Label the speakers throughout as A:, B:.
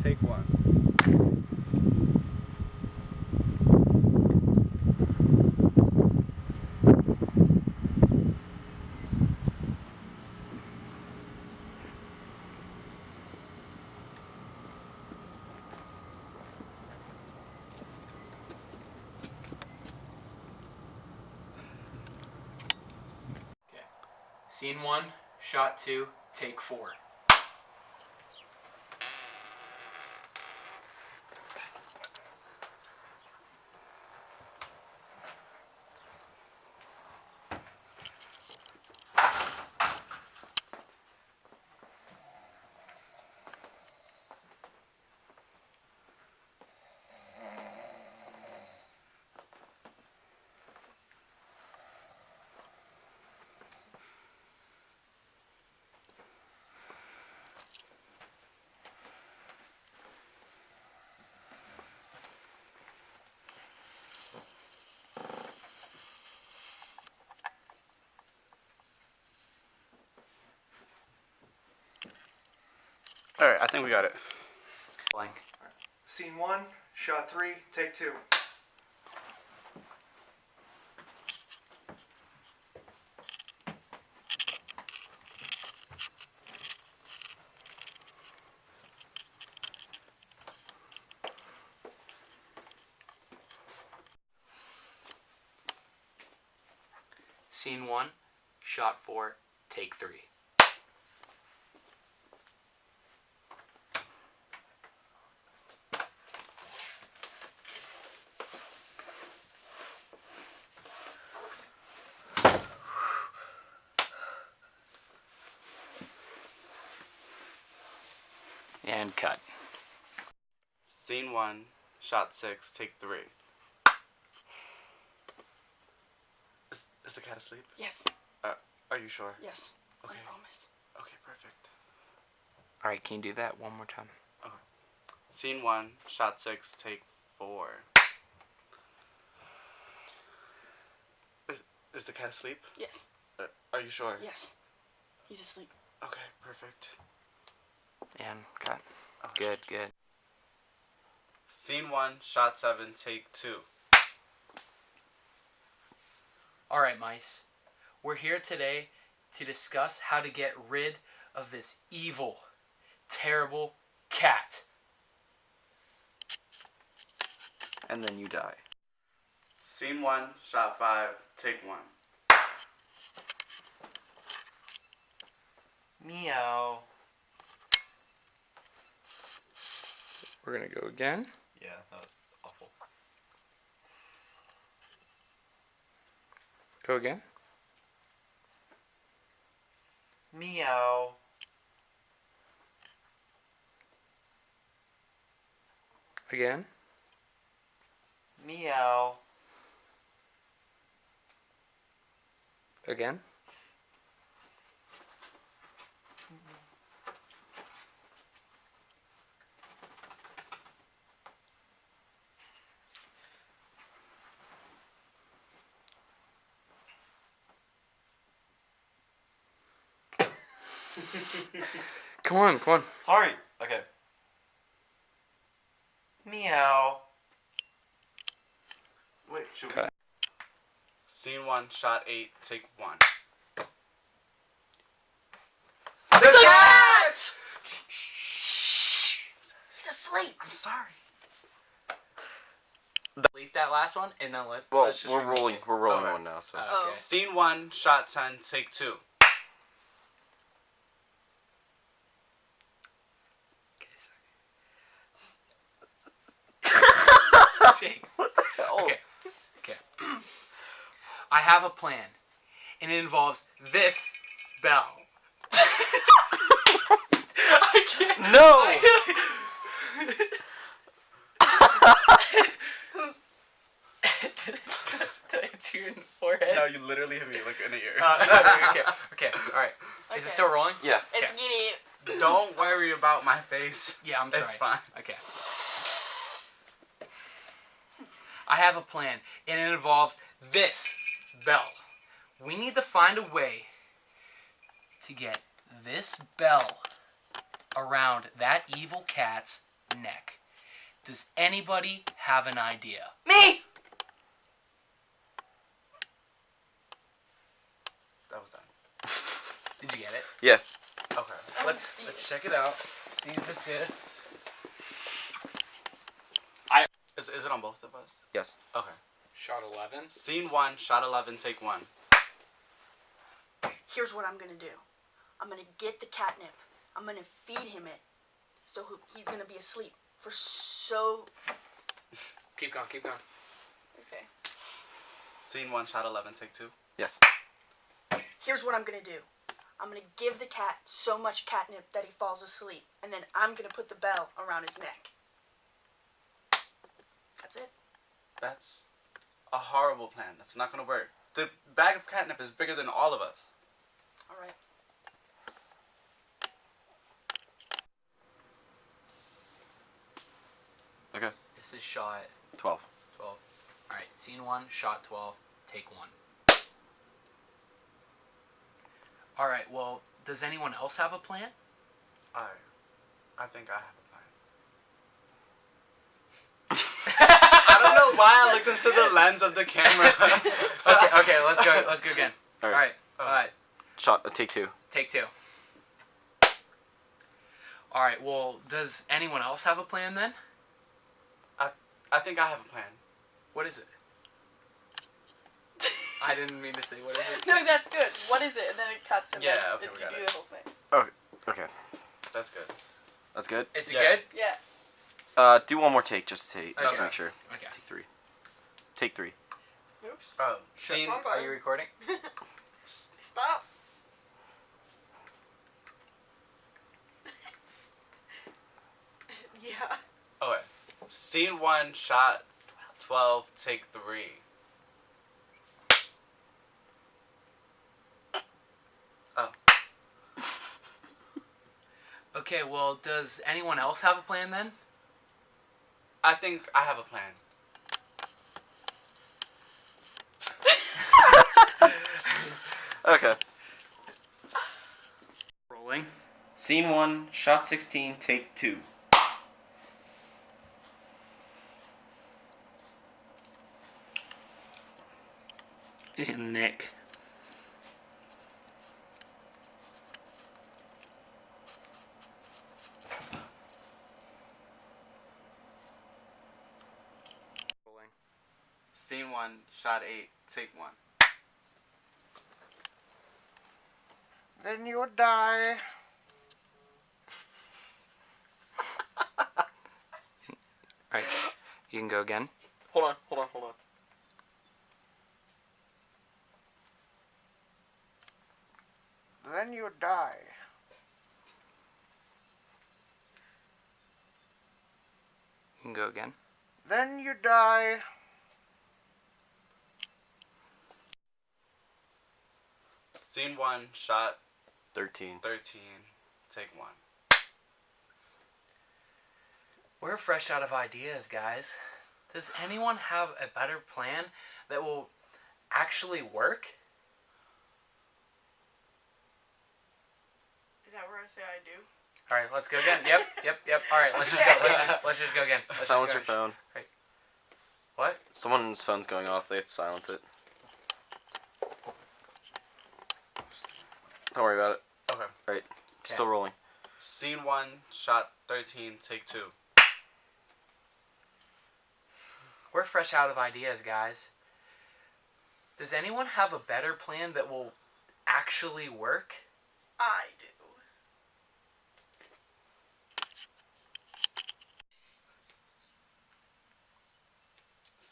A: take 1.
B: Scene 1, shot 2, take 4.
C: Alright, I think we got it.
B: Blank.
D: Scene 1, shot 3, take 2.
B: Scene 1, shot 4, take 3. And cut.
C: Scene 1, shot 6, take 3. Is the cat asleep?
E: Yes.
C: Are you sure?
E: Yes.
C: Okay.
E: I promise.
C: Okay, perfect.
B: Alright, can you do that one more time?
C: Okay. Scene 1, shot 6, take 4. Is the cat asleep?
E: Yes.
C: Are you sure?
E: Yes. He's asleep.
C: Okay, perfect.
B: And cut.
C: Okay.
B: Good, good.
C: Scene 1, shot 7, take 2.
B: Alright, mice. We're here today to discuss how to get rid of this evil, terrible cat.
A: And then you die.
C: Scene 1, shot 5, take 1.
A: Meow.
B: We're gonna go again.
A: Yeah, that was awful.
B: Go again.
A: Meow.
B: Again.
A: Meow.
B: Again. Come on, come on.
A: Sorry. Okay. Meow.
C: Wait, should
B: Okay.
C: we? Scene 1, shot 8, take 1.
E: The cat! He's asleep.
C: I'm sorry.
B: Delete that last one and then
F: Well,
B: let's just
F: we're
B: remake
F: rolling.
B: it.
F: We're rolling
C: Okay.
F: one now. So
E: Oh.
B: Okay.
C: Scene 1, shot 10, take 2.
B: Jake.
F: what the hell?
B: Okay. Okay. I have a plan, and it involves this bell. I can't.
F: No.
B: Did I hit you in the forehead?
C: No, you literally hit me like in the ears.
B: Okay. All right. Is
E: Okay.
B: it still rolling?
F: Yeah.
E: It's
B: Okay.
E: getting.
C: Don't worry about my face.
B: Yeah, I'm sorry.
C: It's fine.
B: Okay. I have a plan, and it involves this bell. We need to find a way to get this bell around that evil cat's neck. Does anybody have an idea?
E: Me!
C: That was done.
B: Did you get it?
F: Yeah.
C: Okay.
B: Let's check it out. See if it's good.
C: Is it on both of us?
F: Yes.
C: Okay.
B: Shot 11.
C: Scene 1, shot 11, take 1.
E: Here's what I'm gonna do. I'm gonna get the catnip. I'm gonna feed him it. So he's gonna be asleep for so...
B: Keep going, keep going.
E: Okay.
C: Scene 1, shot 11, take 2.
F: Yes.
E: Here's what I'm gonna do. I'm gonna give the cat so much catnip that he falls asleep. And then I'm gonna put the bell around his neck. That's it.
C: That's a horrible plan. That's not gonna work. The bag of catnip is bigger than all of us.
E: Alright.
F: Okay.
B: This is shot
F: 12.
B: 12. Alright, scene 1, shot 12, take 1. Alright, well, does anyone else have a plan?
C: I think I have a plan. I don't know why I looked into the lens of the camera.
B: Okay, let's go again.
F: All right.
B: Alright,
F: Take 2.
B: take 2. Alright, well, does anyone else have a plan then?
C: I think I have a plan.
B: What is it? I didn't mean to say what is it.
E: No, that's good. What is it? And then it cuts and
C: Yeah,
E: then
C: okay, we
E: you
C: got
E: do
C: it.
E: the whole thing.
F: Okay.
C: That's good.
F: That's good.
B: Is it
C: Yeah.
B: good?
E: Yeah.
F: Do one more take just to
B: Okay.
F: make sure.
B: Okay.
F: Take 3. Take 3.
E: Oops.
C: Oh, scene.
B: Are you recording?
E: Stop. Yeah.
C: Okay. Scene 1, shot 12, take 3.
B: Okay, well, does anyone else have a plan then?
C: I think I have a plan.
F: Okay.
B: Rolling.
F: Scene 1, shot 16, take 2.
B: And Nick. Rolling.
C: Scene 1, shot 8, take 1.
D: Then you die.
B: Alright, you can go again.
F: Hold on.
D: Then you die.
B: You can go again.
D: Then you die.
C: Scene 1, shot
F: 13.
C: 13, take 1.
B: We're fresh out of ideas, guys. Does anyone have a better plan that will actually work?
E: Is that where I say I do?
B: All right, let's go again. Yep. All right, let's just go. Let's just go again. Let's
F: Silence
B: just
F: your
B: go.
F: phone.
B: What?
F: Someone's phone's going off. They have to silence it. Don't worry about it.
C: Okay.
F: Alright. Still rolling.
C: Scene 1, shot 13, take 2.
B: We're fresh out of ideas, guys. Does anyone have a better plan that will actually work?
E: I do.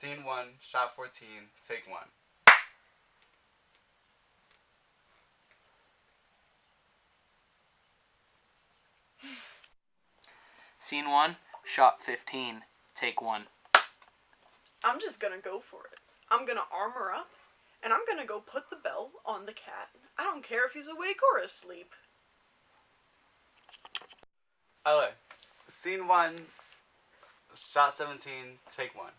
C: Scene 1, shot 14, take 1.
B: Scene 1, shot 15, take 1.
G: I'm just gonna go for it. I'm gonna armor up, and I'm gonna go put the bell on the cat. I don't care if he's awake or asleep.
C: Okay. Scene 1, shot 17, take 1.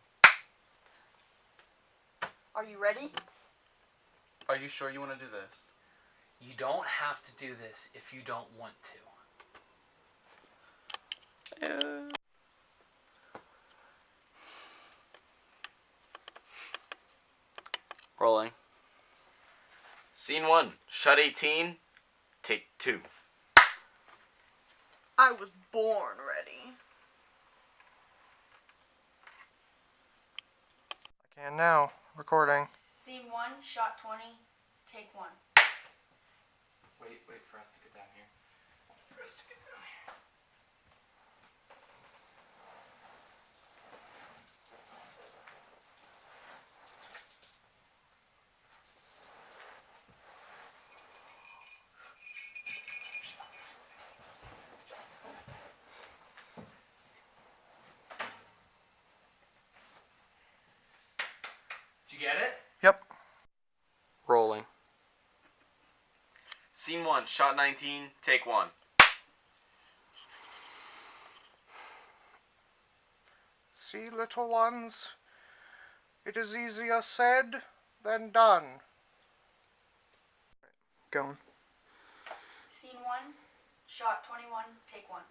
E: Are you ready?
C: Are you sure you want to do this?
B: You don't have to do this if you don't want to.
F: Scene 1. Shot 18. Take 2.
G: I was born ready.
D: I can now. Recording.
E: Scene 1, shot 20, take 1.
B: Wait for us to get down here. For us to get down here. Did you get it?
D: Yep.
F: Rolling. Scene 1. Shot 19. Take 1.
D: See, little ones, it is easier said than done. Going.
E: Scene 1, shot 21, take 1.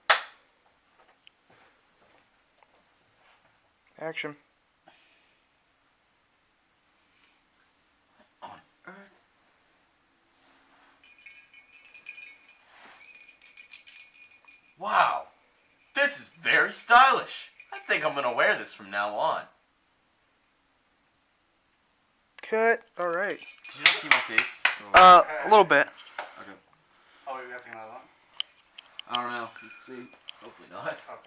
D: Action.
C: On Earth.
B: Wow, this is very stylish. I think I'm gonna wear this from now on.
D: Cut. All right.
C: Did you not see my face?
D: A little bit.
C: Okay. Oh, wait, we have to take another one? I don't know. Let's see.
B: Hopefully not. Okay.